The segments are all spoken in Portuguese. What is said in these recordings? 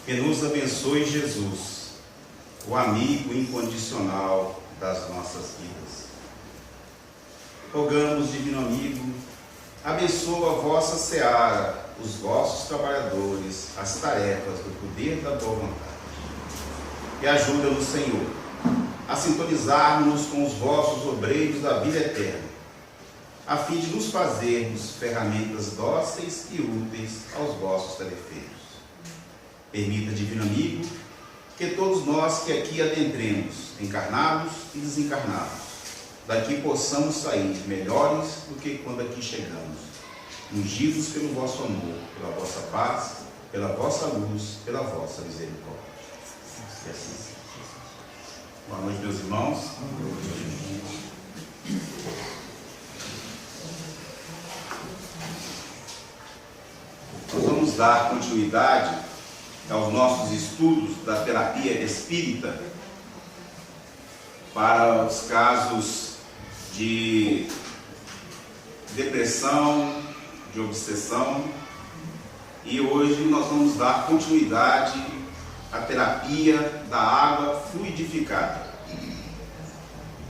Que nos abençoe Jesus, o amigo incondicional das nossas vidas. Rogamos, divino amigo, abençoa a vossa seara, os vossos trabalhadores, as tarefas do poder da boa vontade. E ajuda-nos, Senhor, a sintonizarmos com os vossos obreiros da vida eterna, a fim de nos fazermos ferramentas dóceis e úteis aos vossos tarefeiros. Permita, divino amigo, que todos nós que aqui adentremos, encarnados e desencarnados, daqui possamos sair melhores do que quando aqui chegamos, ungidos pelo vosso amor, pela vossa paz, pela vossa luz, pela vossa misericórdia. E assim seja. Boa noite, meus irmãos. Nós vamos dar continuidade aos nossos estudos da terapia espírita para os casos de depressão, de obsessão, e hoje nós vamos dar continuidade à terapia da água fluidificada.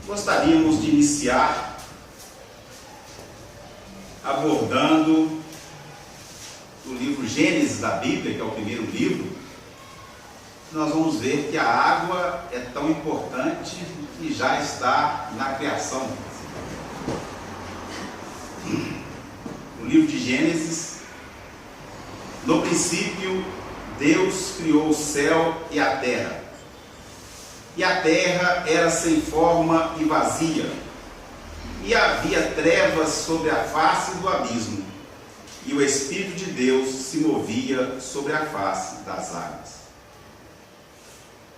Gostaríamos de iniciar abordando o livro Gênesis da Bíblia, que é o primeiro livro. Nós vamos ver que a água é tão importante que já está na criação. No livro de Gênesis, no princípio, Deus criou o céu e a terra. E a terra era sem forma e vazia, e havia trevas sobre a face do abismo, e o Espírito de Deus se movia sobre a face das águas.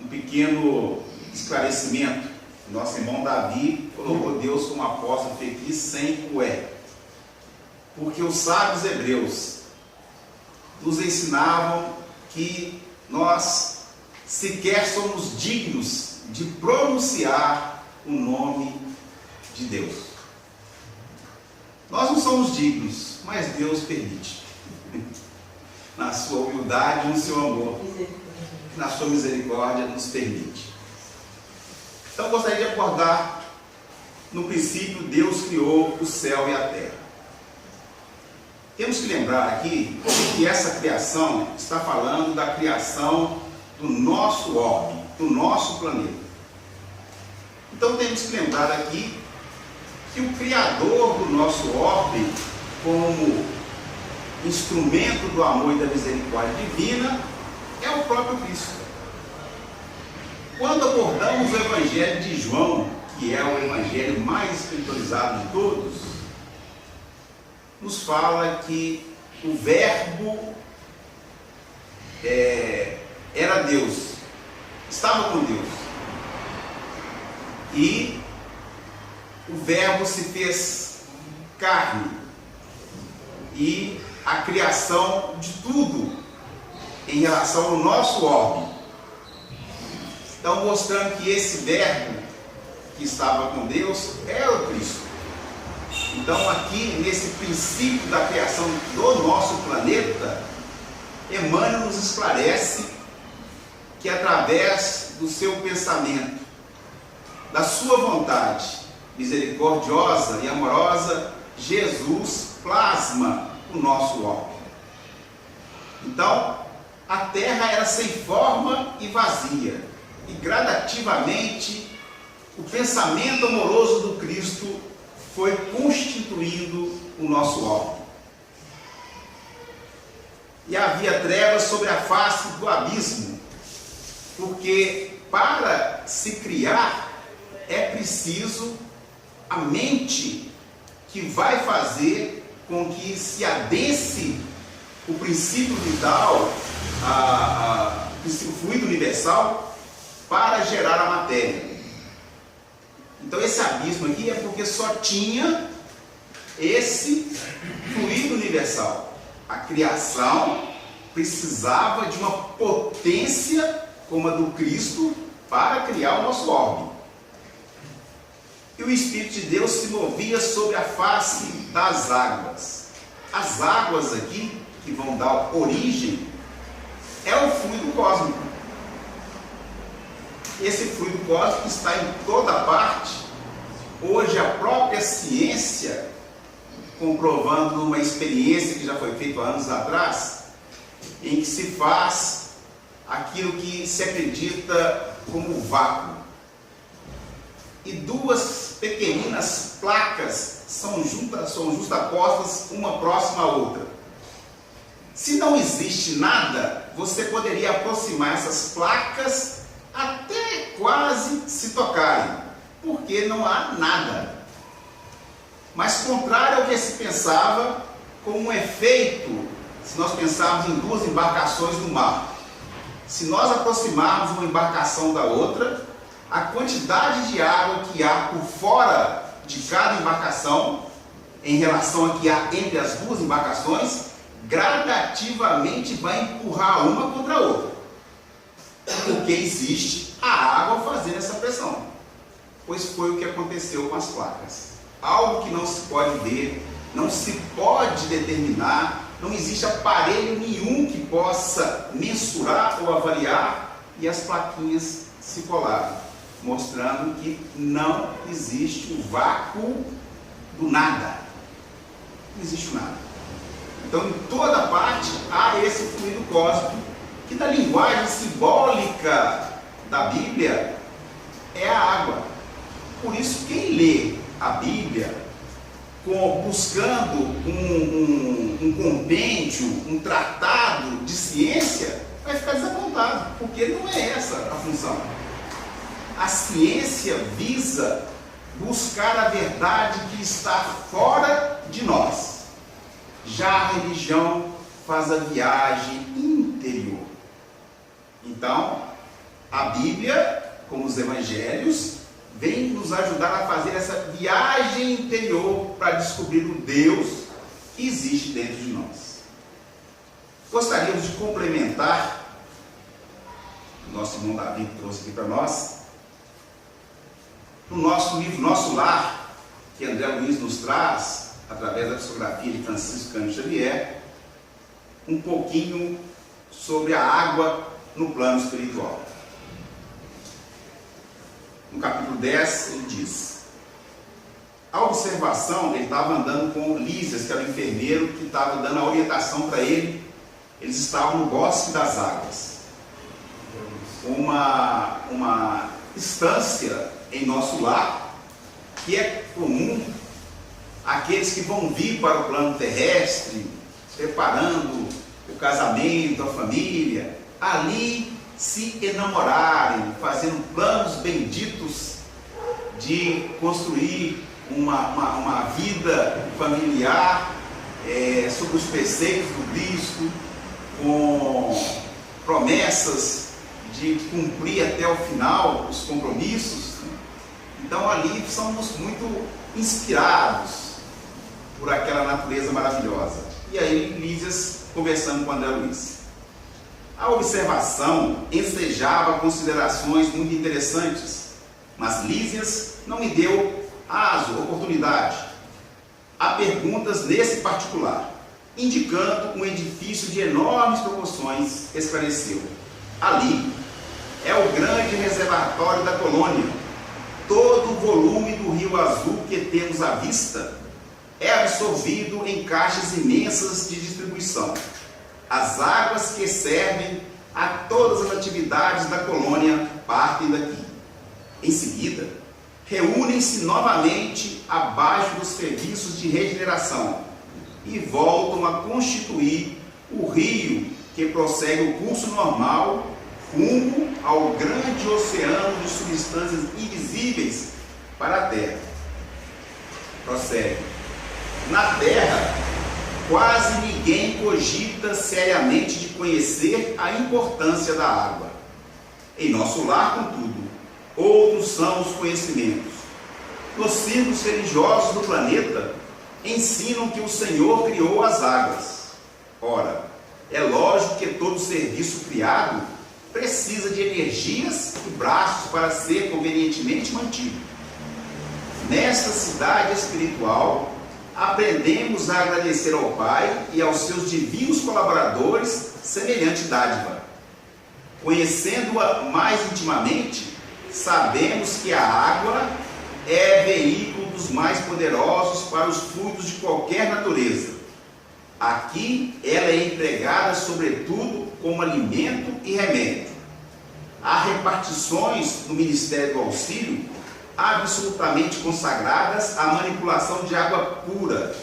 Um pequeno esclarecimento: nosso irmão Davi colocou Deus como apóstolo feliz sem o é, porque os sábios hebreus nos ensinavam que nós sequer somos dignos de pronunciar o nome de Deus. Nós não somos dignos, mas Deus permite, na sua humildade, no seu amor, na sua misericórdia, nos permite. Então, gostaria de abordar: no princípio, Deus criou o céu e a terra. Temos que lembrar aqui que essa criação está falando da criação do nosso orbe, do nosso planeta. Então, temos que lembrar aqui que o Criador do nosso orbe, como instrumento do amor e da misericórdia divina, é o próprio Cristo. Quando abordamos o Evangelho de João, que é o Evangelho mais espiritualizado de todos, nos fala que o Verbo era Deus, estava com Deus, e o Verbo se fez carne, e a criação de tudo em relação ao nosso orbe. Então, mostrando que esse Verbo que estava com Deus era o Cristo. Então, aqui nesse princípio da criação do nosso planeta, Emmanuel nos esclarece que através do seu pensamento, da sua vontade misericordiosa e amorosa, Jesus plasma o nosso orbe. Então, a terra era sem forma e vazia, e gradativamente o pensamento amoroso do Cristo foi constituindo o nosso orbe. E havia trevas sobre a face do abismo, porque para se criar é preciso a mente que vai fazer com que se adense o princípio vital, o princípio fluido universal, para gerar a matéria. Então, esse abismo aqui é porque só tinha esse fluido universal. A criação precisava de uma potência como a do Cristo para criar o nosso orbe. E o Espírito de Deus se movia sobre a face das águas. As águas aqui, que vão dar origem, é o fluido cósmico. Esse fluido cósmico está em toda parte. Hoje a própria ciência, comprovando uma experiência que já foi feita há anos atrás, em que se faz aquilo que se acredita como vácuo. E duas pequeninas placas são justapostas uma próxima à outra. Se não existe nada, você poderia aproximar essas placas até quase se tocarem, porque não há nada. Mas contrário ao que se pensava, com um efeito, se nós pensarmos em duas embarcações no mar. Se nós aproximarmos uma embarcação da outra, a quantidade de água que há por fora de cada embarcação, em relação a que há entre as duas embarcações, gradativamente vai empurrar uma contra a outra. Porque existe a água fazendo essa pressão. Pois foi o que aconteceu com as placas. Algo que não se pode ver, não se pode determinar, não existe aparelho nenhum que possa mensurar ou avaliar, e as plaquinhas se colaram, mostrando que não existe o vácuo do nada. Não existe o nada. Então, em toda parte há esse fluido cósmico, que na linguagem simbólica da Bíblia é a água. Por isso, quem lê a Bíblia buscando um compêndio, um tratado de ciência, vai ficar desapontado, porque não é essa a função. A ciência visa buscar a verdade que está fora de nós. Já a religião faz a viagem interior. Então, a Bíblia, como os evangelhos, vem nos ajudar a fazer essa viagem interior para descobrir o Deus que existe dentro de nós. Gostaríamos de complementar, o nosso irmão Davi trouxe aqui para nós, no nosso livro Nosso Lar, que André Luiz nos traz, através da psicografia de Francisco Cândido Xavier, um pouquinho sobre a água no plano espiritual. No capítulo 10, ele diz: a observação, ele estava andando com Lísias, que era o enfermeiro, que estava dando a orientação para ele. Eles estavam no Bosque das Águas, uma instância em nosso lar, que é comum àqueles que vão vir para o plano terrestre, preparando o casamento, a família, ali se enamorarem, fazendo planos benditos de construir uma vida familiar sob os preceitos do Cristo, com promessas de cumprir até o final os compromissos. Então ali somos muito inspirados por aquela natureza maravilhosa. E aí Lísias conversando com André Luiz. A observação ensejava considerações muito interessantes, mas Lísias não me deu oportunidade. Há perguntas nesse particular, indicando um edifício de enormes proporções, esclareceu. Ali é o grande reservatório da colônia. Todo o volume do Rio Azul que temos à vista é absorvido em caixas imensas de distribuição. As águas que servem a todas as atividades da colônia partem daqui. Em seguida, reúnem-se novamente abaixo dos serviços de regeneração e voltam a constituir o rio que prossegue o curso normal rumo ao grande oceano de substâncias invisíveis para a Terra. Prossegue. Na Terra, quase ninguém cogita seriamente de conhecer a importância da água. Em nosso lar, contudo, outros são os conhecimentos. Nos círculos religiosos do planeta, ensinam que o Senhor criou as águas. Ora, é lógico que todo serviço criado precisa de energias e braços para ser convenientemente mantido. Nesta cidade espiritual, aprendemos a agradecer ao Pai e aos seus divinos colaboradores semelhante dádiva. Conhecendo-a mais intimamente, sabemos que a água é veículo dos mais poderosos para os fluidos de qualquer natureza. Aqui ela é empregada sobretudo como alimento e remédio. Há repartições no Ministério do Auxílio absolutamente consagradas à manipulação de água pura,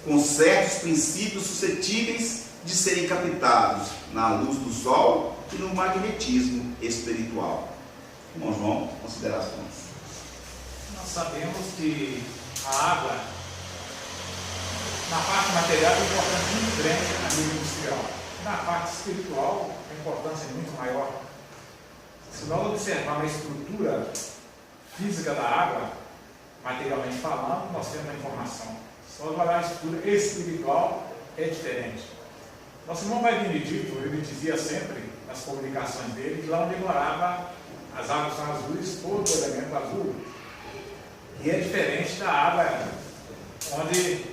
com certos princípios suscetíveis de serem captados na luz do sol e no magnetismo espiritual. Irmão João, considerações. Nós sabemos que a água, na parte material, tem importância muito grande na vida industrial. Na parte espiritual, a importância é muito maior. Se nós observarmos a estrutura física da água, materialmente falando, nós temos a informação. Se nós olharmos a estrutura espiritual, é diferente. Nosso irmão Pai Benedito, ele dizia sempre, nas comunicações dele, que lá onde ele morava, as águas são azuis, todo o elemento azul. E é diferente da água, onde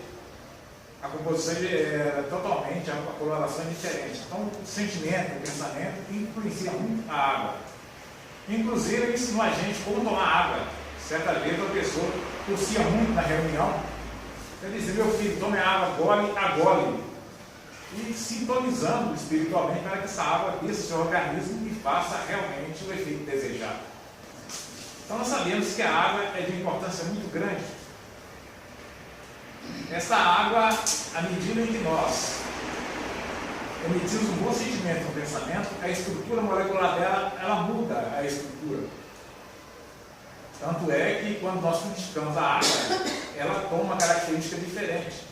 a composição é totalmente, a coloração é diferente. Então, o sentimento, o pensamento, influencia muito a água. Inclusive, ele ensinou a gente como tomar água. Certa vez, uma pessoa tossia muito na reunião. Ele dizia: meu filho, tome água, gole a gole. E sintonizando espiritualmente para que essa água desça o seu organismo e faça realmente o efeito desejado. Então, nós sabemos que a água é de importância muito grande. Essa água, à medida em que nós emitimos um bom sentimento no pensamento, a estrutura molecular dela, ela muda a estrutura. Tanto é que quando nós frutificamos a água, ela toma uma característica diferente.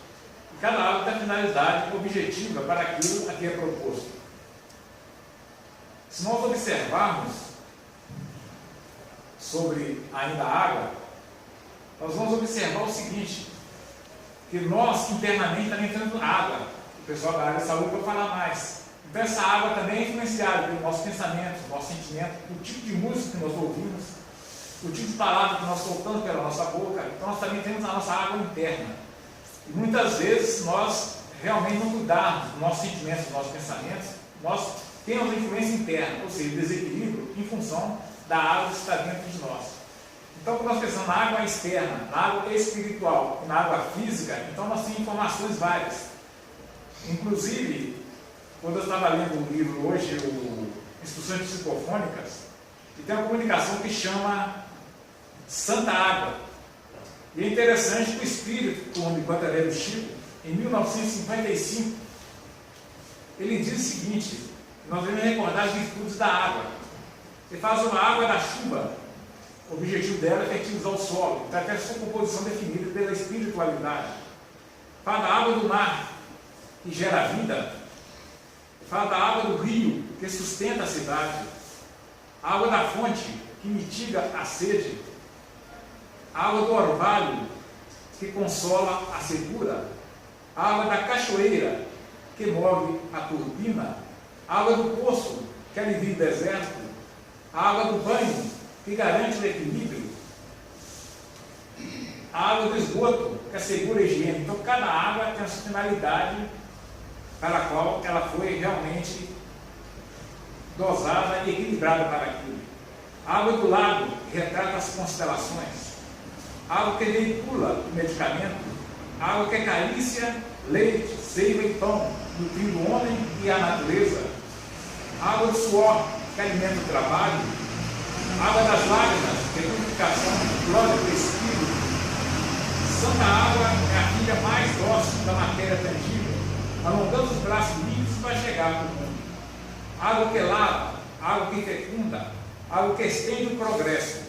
E cada água tem a finalidade objetiva para aquilo a que é proposto. Se nós observarmos sobre ainda a água, nós vamos observar o seguinte, que nós internamente também temos água. O pessoal da área de saúde vai falar mais. Então essa água também é influenciada pelo nosso pensamento, nosso sentimento, o tipo de música que nós ouvimos, o tipo de palavra que nós soltamos pela nossa boca. Então nós também temos a nossa água interna. E muitas vezes nós realmente não cuidarmos dos nossos sentimentos, dos nossos pensamentos, nós temos a influência interna, ou seja, desequilíbrio em função da água que está dentro de nós. Então, quando nós pensamos na água externa, na água espiritual e na água física, então nós temos informações várias. Inclusive, quando eu estava lendo um livro hoje, o Instruções Psicofônicas, e tem uma comunicação que chama Santa Água. E é interessante que o espírito, enquanto era do Chico, em 1955, ele diz o seguinte: nós devemos recordar as virtudes da água. Ele faz uma água da chuva. O objetivo dela é fertilizar o solo, então até a sua composição definida pela espiritualidade. Fala da água do mar, que gera vida. Fala da água do rio, que sustenta a cidade. A água da fonte, que mitiga a sede. A água do orvalho, que consola a secura. A água da cachoeira, que move a turbina. A água do poço, que alivia o deserto. A água do banho, que garante o equilíbrio. A água do esgoto, que assegura a higiene. Então, cada água tem a sua finalidade para a qual ela foi realmente dosada e equilibrada para aquilo. A água do lago, que retrata as constelações. A água que veicula o medicamento. A água que é carícia, leite, seiva e pão, nutrindo o homem e a natureza. A água do suor, que alimenta o trabalho. A água das lágrimas, que é purificação, glória do Espírito. Santa água é a filha mais dócil da matéria tangível, alongando os braços líquidos para chegar ao mundo. Água que lava, água que fecunda, água que estende o progresso,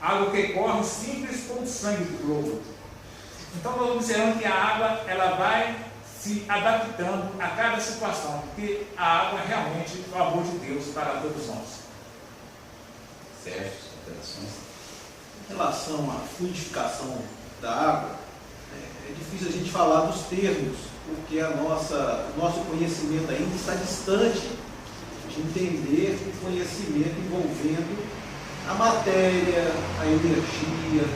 água que corre simples como o sangue do globo. Então nós observamos que a água ela vai se adaptando a cada situação, porque a água realmente é o amor de Deus para todos nós. Sérgio, considerações. Em relação à fluidificação da água, é difícil a gente falar dos termos, porque o nosso conhecimento ainda está distante de entender o conhecimento envolvendo a matéria, a energia.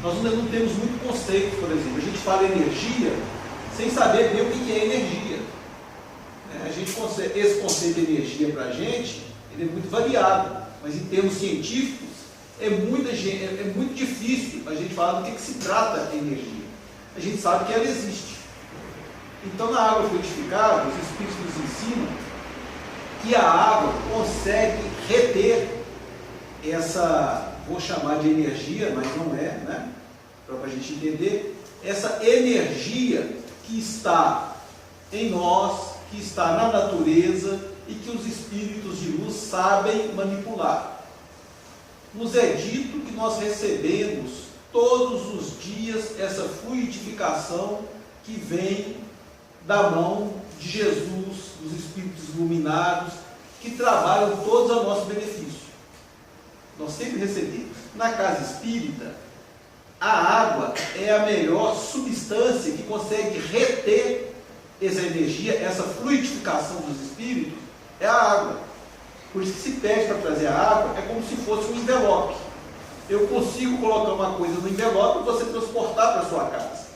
Nós ainda não temos muito conceito, por exemplo. A gente fala energia sem saber bem o que é energia. Esse conceito de energia para a gente ele é muito variado, mas em termos científicos é muito difícil a gente falar do que se trata a energia. A gente sabe que ela existe. Então, na água fluidificada, os Espíritos nos ensinam que a água consegue reter essa, vou chamar de energia, mas não é, né? Para a gente entender, essa energia que está em nós, que está na natureza e que os espíritos de luz sabem manipular. Nos é dito que nós recebemos todos os dias essa fluidificação que vem da mão de Jesus, dos espíritos iluminados, que trabalham todos a nosso benefício. Nós sempre recebemos. Na casa espírita, a água é a melhor substância que consegue reter essa energia, essa fluidificação dos espíritos, é a água. Por isso que se pede para trazer a água, é como se fosse um envelope. Eu consigo colocar uma coisa no envelope e você transportar para a sua casa.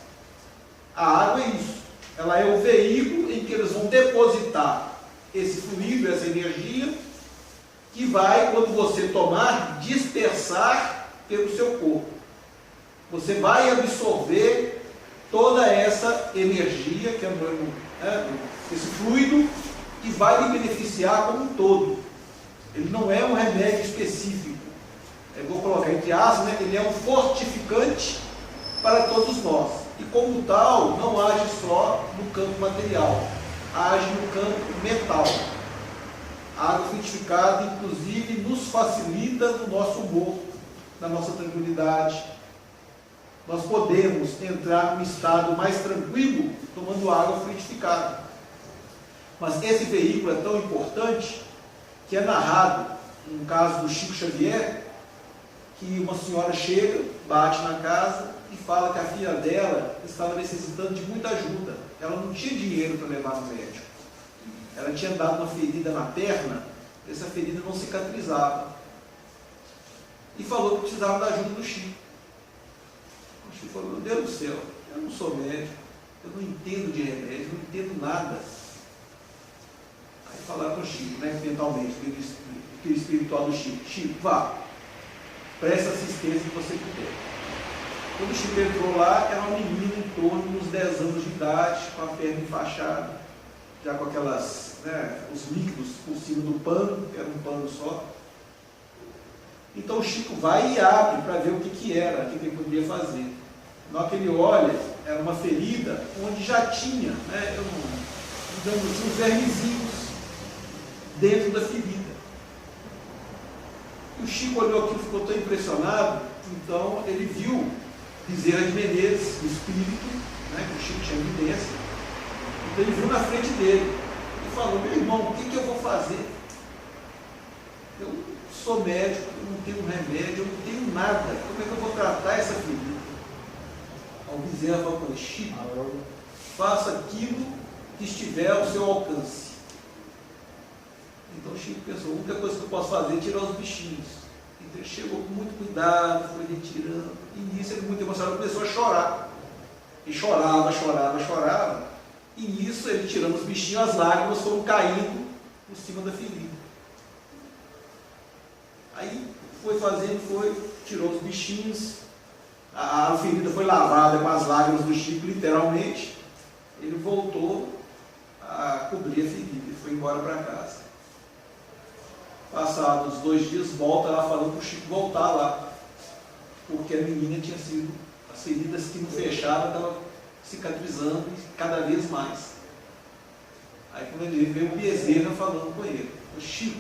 A água é isso. Ela é o veículo em que eles vão depositar esse fluido, essa energia, que vai, quando você tomar, dispersar pelo seu corpo. Você vai absorver toda essa energia, que é esse fluido, que vai lhe beneficiar como um todo. Ele não é um remédio específico. Eu vou colocar entre aspas, né? Ele é um fortificante para todos nós. E como tal, não age só no campo material, age no campo mental. A água fluidificada, inclusive, nos facilita no nosso humor, na nossa tranquilidade. Nós podemos entrar num estado mais tranquilo tomando água fluidificada. Mas esse veículo é tão importante que é narrado, no caso do Chico Xavier, que uma senhora chega, bate na casa e fala que a filha dela estava necessitando de muita ajuda. Ela não tinha dinheiro para levar no médico. Ela tinha dado uma ferida na perna, essa ferida não cicatrizava. E falou que precisava da ajuda do Chico. O Chico falou: meu Deus do céu, eu não sou médico, eu não entendo de remédio, não entendo nada. Aí falaram com o Chico, né, mentalmente, que o espiritual do Chico: Chico, vá, presta assistência que você puder. Quando o Chico entrou lá, era uma menina em torno dos 10 anos de idade, com a perna enfaixada, já com aquelas, né, os líquidos por cima do pano, que era um pano só. Então o Chico vai e abre para ver o que era, o que ele poderia fazer. Na hora que ele olha, era uma ferida onde já tinha, né, digamos assim, uns vermezinhos dentro da ferida. E o Chico olhou aquilo e ficou tão impressionado, então ele viu Bezerra de Menezes, o espírito, né, que o Chico tinha evidência. Então ele viu na frente dele e falou: meu irmão, o que eu vou fazer? Eu sou médico, eu não tenho remédio, eu não tenho nada. Como é que eu vou tratar essa ferida? O Bezerra falou para ele: Chico, faça aquilo que estiver ao seu alcance. Então o Chico pensou: a única coisa que eu posso fazer é tirar os bichinhos. Então ele chegou com muito cuidado, foi retirando. E nisso ele, muito emocionado, começou a chorar. E chorava. E nisso, ele tirando os bichinhos, as lágrimas foram caindo por cima da ferida. Aí foi fazendo, tirou os bichinhos, a ferida foi lavada com as lágrimas do Chico, literalmente. Ele voltou a cobrir a ferida e foi embora para casa. Passados 2 dias, volta lá falando para o Chico voltar lá, porque a menina tinha sido, as feridas que não fechavam estavam cicatrizando cada vez mais. Aí quando ele veio o Bezerra falando com ele: Chico,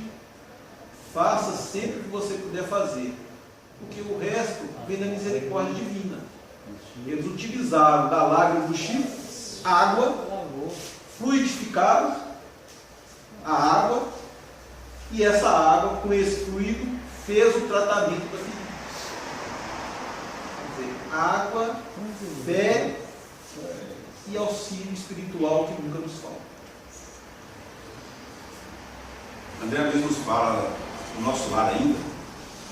faça sempre o que você puder fazer, porque o resto vem da misericórdia divina. Eles utilizaram da lágrima do Chico água, fluidificaram a água, e essa água, com esse fluido, fez o tratamento da ferida. Quer dizer, água, fé e auxílio espiritual que nunca nos falta. André mesmo nos fala no nosso lar ainda,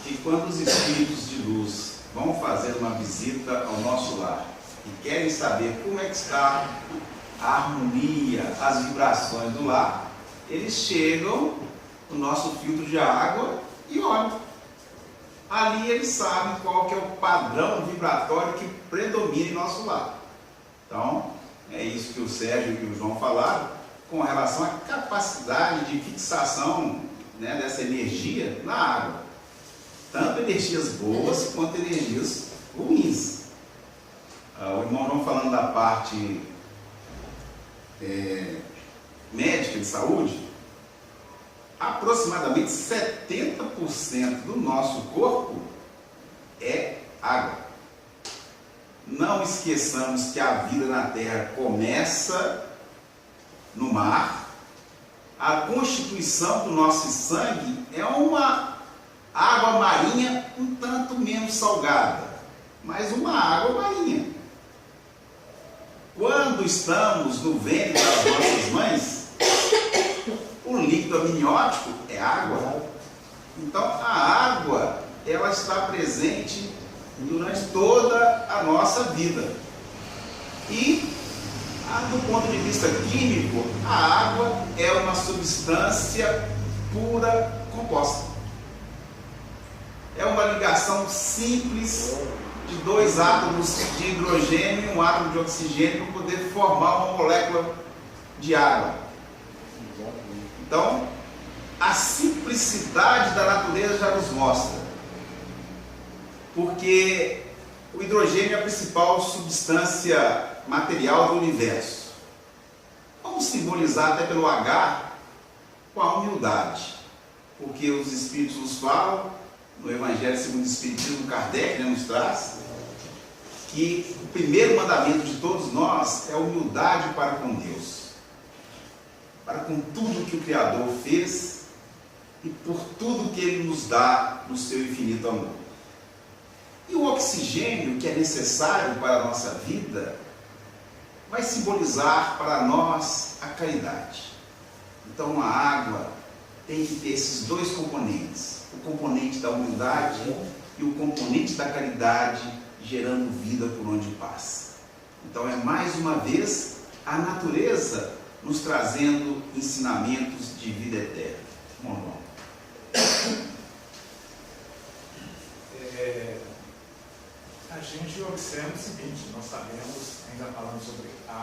que quando os espíritos de luz vão fazer uma visita ao nosso lar e querem saber como é que está a harmonia, as vibrações do lar, eles chegam o nosso filtro de água e óleo. Ali eles sabem qual que é o padrão vibratório que predomina em nosso lar. Então, é isso que o Sérgio e o João falaram com relação à capacidade de fixação, né, dessa energia na água. Tanto energias boas quanto energias ruins. O irmão João falando da parte médica de saúde, aproximadamente 70% do nosso corpo é água. Não esqueçamos que a vida na Terra começa no mar. A constituição do nosso sangue é uma água marinha um tanto menos salgada, mas uma água marinha. Quando estamos no ventre das nossas mães, o líquido amniótico é água. Então a água, ela está presente durante toda a nossa vida. E do ponto de vista químico, a água é uma substância pura composta. É uma ligação simples de dois átomos de hidrogênio e um átomo de oxigênio para poder formar uma molécula de água. Então, a simplicidade da natureza já nos mostra. Porque o hidrogênio é a principal substância material do universo. Vamos simbolizar até pelo H com a humildade. Porque os Espíritos nos falam, no Evangelho segundo o Espiritismo, Kardec, né, nos traz, que o primeiro mandamento de todos nós é a humildade para com Deus. Para com tudo que o Criador fez e por tudo que Ele nos dá no seu infinito amor. E o oxigênio que é necessário para a nossa vida vai simbolizar para nós a caridade. Então a água tem que ter esses dois componentes, o componente da humildade e o componente da caridade, gerando vida por onde passa. Então é mais uma vez a natureza nos trazendo ensinamentos de vida eterna. Bom, a gente observa o seguinte, nós sabemos, ainda falando sobre a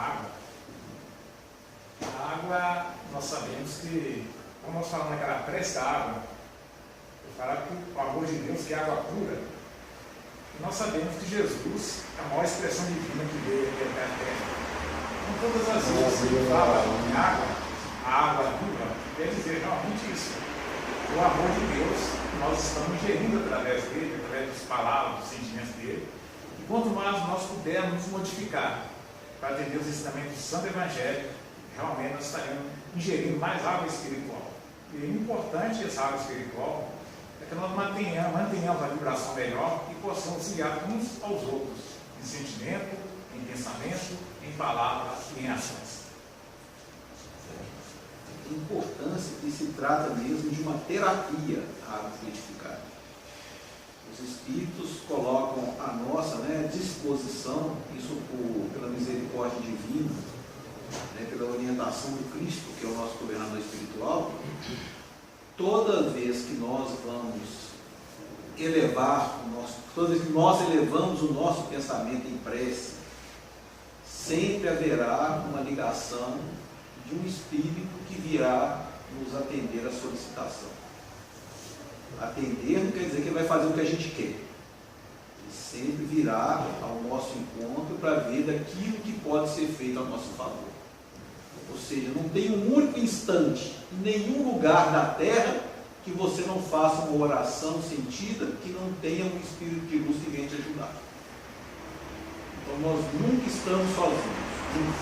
água, nós sabemos que, como nós falamos naquela prece da água, eu falava que o amor de Deus, que é água pura, e nós sabemos que Jesus é a maior expressão divina que veio aqui até a terra. Então, todas as vezes que ele fala em água, a água viva, quer dizer realmente isso. O amor de Deus, nós estamos ingerindo através dele, através das palavras, dos sentimentos dele. E quanto mais nós pudermos nos modificar para atender os ensinamentos do Santo Evangelho, realmente nós estaremos ingerindo mais água espiritual. E é importante essa água espiritual é que nós mantenhamos a vibração melhor e possamos auxiliar uns aos outros, em sentimento, em pensamento, em palavras e em ações. A importância que se trata mesmo de uma terapia a água fluidificada. Os Espíritos colocam a nossa disposição, isso pela misericórdia divina, pela orientação do Cristo, que é o nosso governador espiritual. Toda vez que nós vamos toda vez que nós elevamos o nosso pensamento em prece, sempre haverá uma ligação de um Espírito que virá nos atender à solicitação. Atender não quer dizer que ele vai fazer o que a gente quer. Ele sempre virá ao nosso encontro para ver daquilo que pode ser feito a nosso favor. Ou seja, não tem um único instante, em nenhum lugar da terra, que você não faça uma oração sentida que não tenha um Espírito de luz que venha te ajudar. Então nós nunca estamos sozinhos.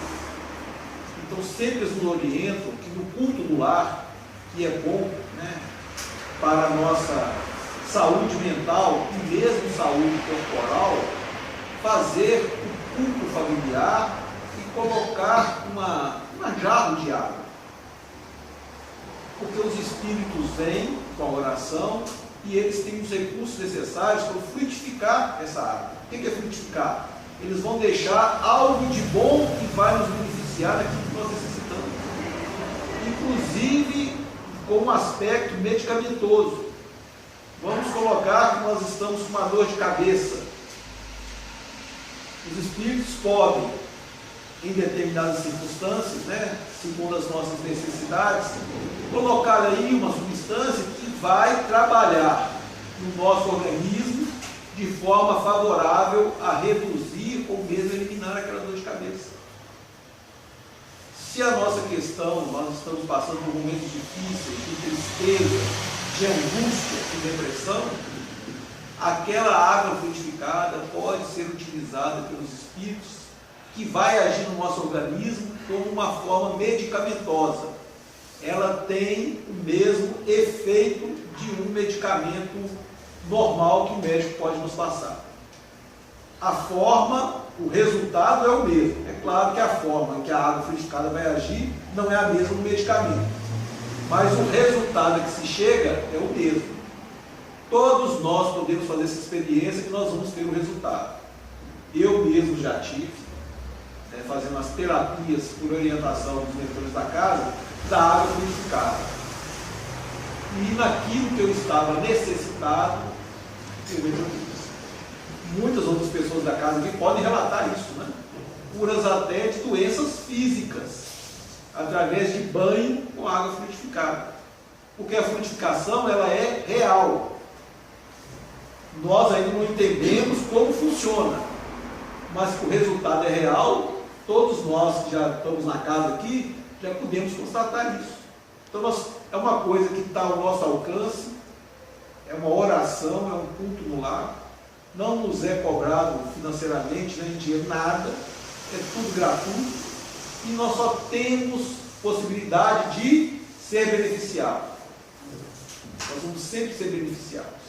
Então sempre eles nos orientam que no culto do lar, que é bom, para a nossa saúde mental e mesmo saúde corporal, fazer o culto familiar e colocar uma jarra de água. Porque os Espíritos vêm com a oração e eles têm os recursos necessários para fluidificar essa água. O que é fluidificar? Eles vão deixar algo de bom que vai nos beneficiar daquilo que nós necessitamos. Inclusive, com um aspecto medicamentoso. Vamos colocar que nós estamos com uma dor de cabeça. Os espíritos podem, em determinadas circunstâncias, segundo as nossas necessidades, colocar aí uma substância que vai trabalhar no nosso organismo de forma favorável a reduzir ou mesmo eliminar aquela dor de cabeça. Se a nossa questão, nós estamos passando por momentos difíceis, de tristeza, de angústia, de depressão, aquela água frutificada pode ser utilizada pelos espíritos que vai agir no nosso organismo como uma forma medicamentosa. Ela tem o mesmo efeito de um medicamento normal que o médico pode nos passar. A forma, o resultado é o mesmo. É claro que a forma que a água frutificada vai agir não é a mesma do medicamento, mas o resultado que se chega é o mesmo. Todos nós podemos fazer essa experiência que nós vamos ter o resultado. Eu mesmo já tive, fazendo as terapias por orientação dos mentores da casa, da água frutificada. E naquilo que eu estava necessitado, eu resolvi. Muitas outras pessoas da casa aqui podem relatar isso, curas até de doenças físicas, através de banho com água frutificada. Porque a frutificação, ela é real. Nós ainda não entendemos como funciona, mas que o resultado é real, todos nós que já estamos na casa aqui, já podemos constatar isso. Então, é uma coisa que está ao nosso alcance, é uma oração, é um culto no lar, não nos é cobrado financeiramente, nem em dinheiro, nada, é tudo gratuito, e nós só temos possibilidade de ser beneficiados. Nós vamos sempre ser beneficiados.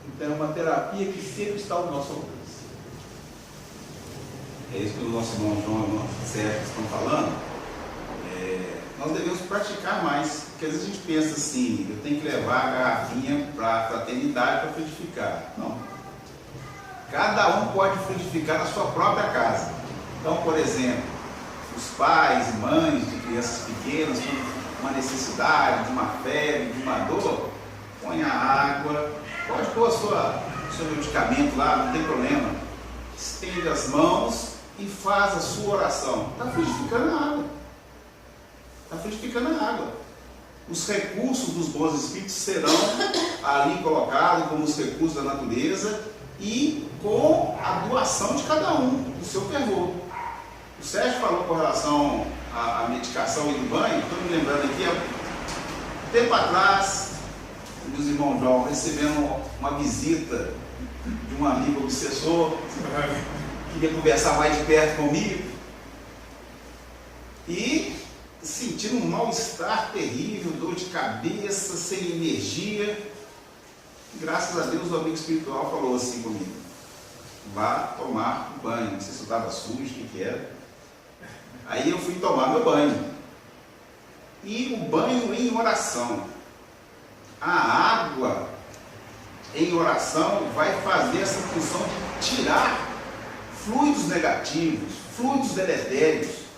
Então é uma terapia que sempre está ao nosso alcance. É isso que o nosso irmão João e o irmão Sérgio estão falando. Nós devemos praticar mais, porque às vezes a gente pensa assim, eu tenho que levar a garrafinha para a fraternidade para frutificar. Não. Cada um pode frutificar na sua própria casa. Então, por exemplo, os pais e mães de crianças pequenas com uma necessidade, de uma febre, de uma dor, põe a água, pode pôr o seu medicamento lá, não tem problema. Estende as mãos e faz a sua oração. Está frutificando a água. Está frutificando a água. Os recursos dos bons espíritos serão ali colocados como os recursos da natureza e com a doação de cada um, do seu fervor. O Sérgio falou com relação à medicação e do banho. Estou me lembrando aqui, há tempo atrás, meus irmãos João recebendo uma visita de um amigo obsessor, queria conversar mais de perto comigo, e sentindo um mal-estar terrível, dor de cabeça, sem energia. Graças a Deus o amigo espiritual falou assim comigo: vá tomar um banho. Não sei se eu estava sujo, o que era. Aí eu fui tomar meu banho. E o banho em oração. A água em oração vai fazer essa função de tirar fluidos negativos, fluidos deletérios.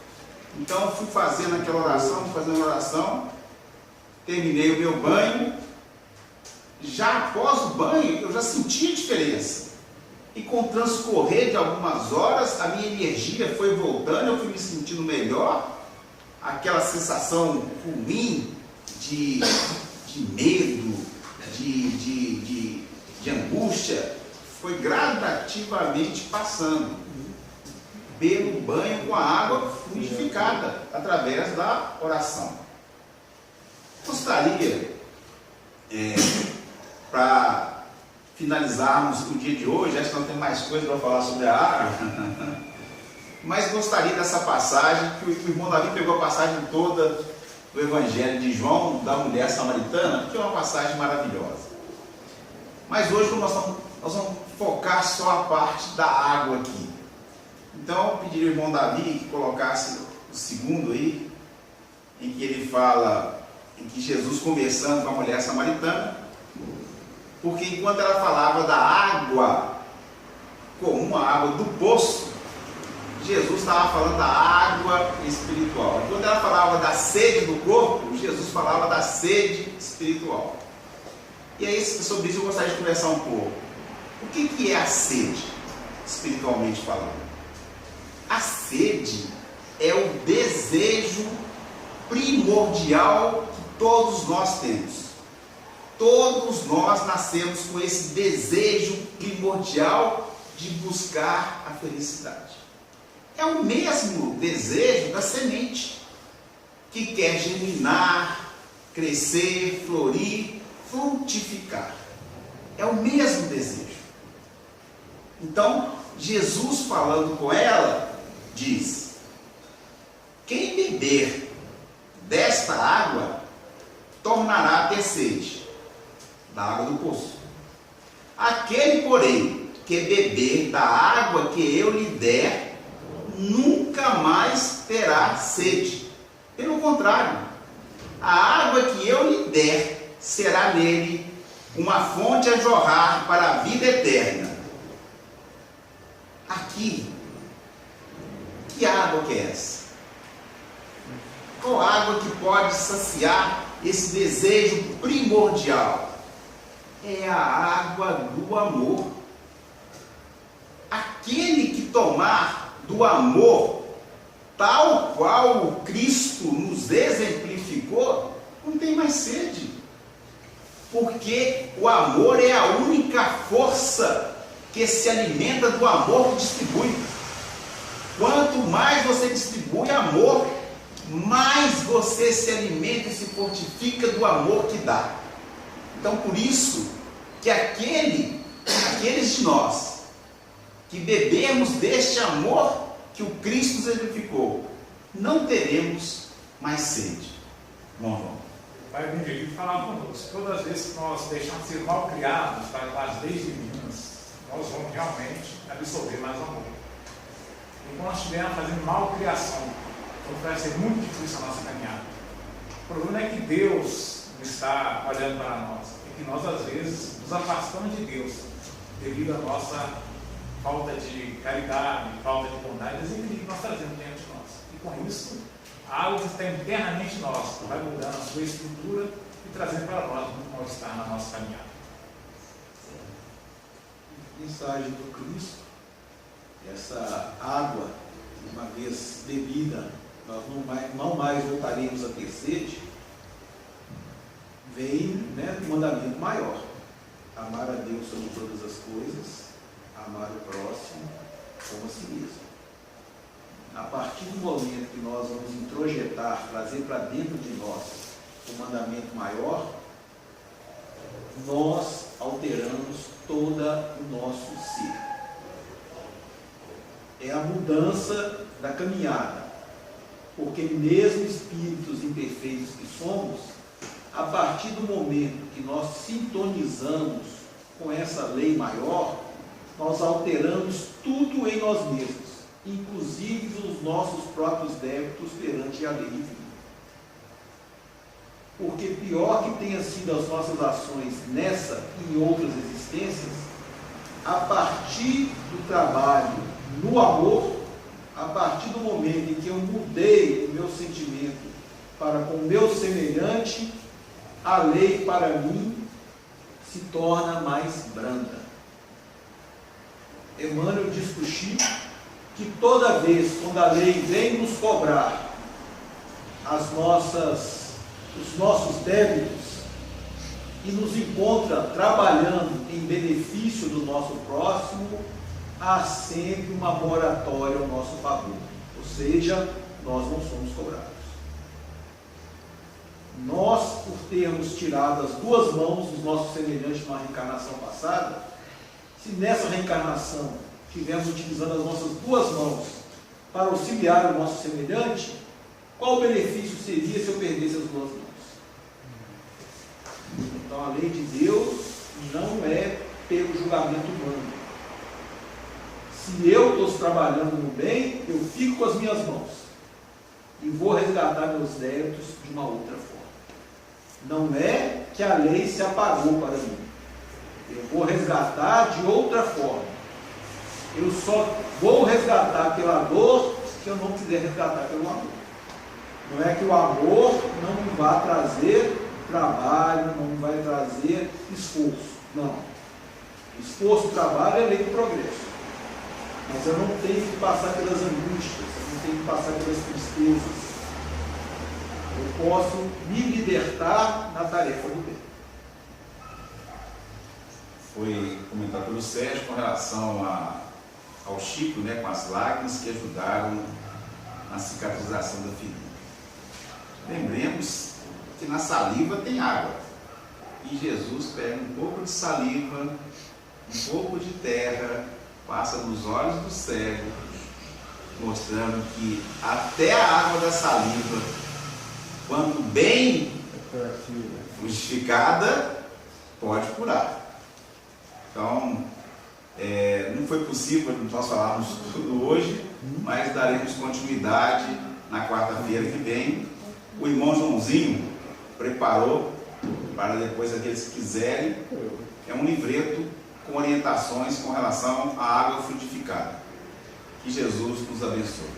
Então eu fui fazendo aquela oração, terminei o meu banho. Já após o banho, eu já senti a diferença. E com o transcorrer de algumas horas, a minha energia foi voltando, eu fui me sentindo melhor. Aquela sensação ruim de medo, de angústia, foi gradativamente passando. Pelo banho com a água frutificada, através da oração. Gostaria, para finalizarmos o dia de hoje, acho que não tem mais coisa para falar sobre a água, mas gostaria dessa passagem, que o irmão Davi pegou a passagem toda do Evangelho de João, da mulher samaritana, que é uma passagem maravilhosa. Mas hoje nós vamos focar só a parte da água aqui. Então eu pediria ao irmão Davi que colocasse o segundo aí, em que ele fala, em que Jesus conversando com a mulher samaritana, porque enquanto ela falava da água comum, a água do poço, Jesus estava falando da água espiritual. Enquanto ela falava da sede do corpo, Jesus falava da sede espiritual. E aí, sobre isso eu gostaria de conversar um pouco. O que é a sede, espiritualmente falando? A sede é o desejo primordial que todos nós temos. Todos nós nascemos com esse desejo primordial de buscar a felicidade. É o mesmo desejo da semente, que quer germinar, crescer, florir, frutificar. É o mesmo desejo. Então, Jesus falando com ela, diz: quem beber desta água, tornará a ter sede, da água do poço. Aquele, porém, que beber da água que eu lhe der, nunca mais terá sede. Pelo contrário, a água que eu lhe der será nele uma fonte a jorrar para a vida eterna. Aqui, que água que é essa? Qual água que pode saciar esse desejo primordial? É a água do amor. Aquele que tomar do amor, tal qual o Cristo nos exemplificou, não tem mais sede. Porque o amor é a única força que se alimenta do amor que distribui. Quanto mais você distribui amor, mais você se alimenta e se fortifica do amor que dá. Então, por isso que aqueles de nós que bebemos deste amor que o Cristo nos exemplificou, não teremos mais sede. Bom, irmão. Pai Benedito falava conosco, todas as vezes que nós deixamos de ser mal criados para as leis divinas, nós vamos realmente absorver mais amor. E quando nós estivermos fazendo mal criação, então vai ser muito difícil a nossa caminhada. O problema é que Deus não está olhando para nós, é que nós às vezes nos afastamos de Deus devido à nossa falta de caridade, falta de bondade, desequilíbrio que nós trazemos dentro de nós. E com isso, a água que está internamente em nós vai mudando a sua estrutura e trazendo para nós muito mal-estar na nossa caminhada. Mensagem do Cristo: essa água, uma vez bebida, nós não mais voltaremos a ter sede. Vem, um mandamento maior: amar a Deus sobre todas as coisas, amar o próximo como a si mesmo. A partir do momento que nós vamos introjetar, trazer para dentro de nós o mandamento maior, nós alteramos todo o nosso ser. É a mudança da caminhada, porque mesmo espíritos imperfeitos que somos, a partir do momento que nós sintonizamos com essa lei maior, nós alteramos tudo em nós mesmos, inclusive os nossos próprios débitos perante a lei divina. Porque pior que tenha sido as nossas ações nessa e em outras existências, a partir do trabalho no amor, a partir do momento em que eu mudei o meu sentimento para com o meu semelhante, a lei para mim se torna mais branda. Emmanuel diz para o Chico que toda vez quando a lei vem nos cobrar os nossos débitos e nos encontra trabalhando em benefício do nosso próximo, há sempre uma moratória ao nosso favor. Ou seja, nós não somos cobrados. Nós, por termos tirado as duas mãos dos nossos semelhantes numa reencarnação passada, se nessa reencarnação estivermos utilizando as nossas duas mãos para auxiliar o nosso semelhante, qual o benefício seria se eu perdesse as duas mãos? Então a lei de Deus não é pelo julgamento humano. Se eu estou trabalhando no bem, eu fico com as minhas mãos e vou resgatar meus débitos de uma outra forma. Não é que a lei se apagou para mim. Eu vou resgatar de outra forma. Eu só vou resgatar pela dor se eu não quiser resgatar pelo amor. Não é que o amor não vai trazer trabalho, não vai trazer esforço. Não. Esforço e trabalho é lei do progresso. Mas eu não tenho que passar pelas angústias, eu não tenho que passar pelas tristezas. Eu posso me libertar na tarefa do bem. Foi comentado pelo Sérgio com relação ao Chico, né, com as lágrimas que ajudaram na cicatrização da ferida. Lembremos que na saliva tem água. E Jesus pega um pouco de saliva, um pouco de terra, passa nos olhos do cego, mostrando que até a água da saliva, quando bem fluidificada, pode curar. Então, não foi possível nós falarmos tudo hoje, mas daremos continuidade na quarta-feira que vem. O irmão Joãozinho preparou, para depois aqueles que quiserem, é um livreto com orientações com relação à água frutificada. Que Jesus nos abençoe.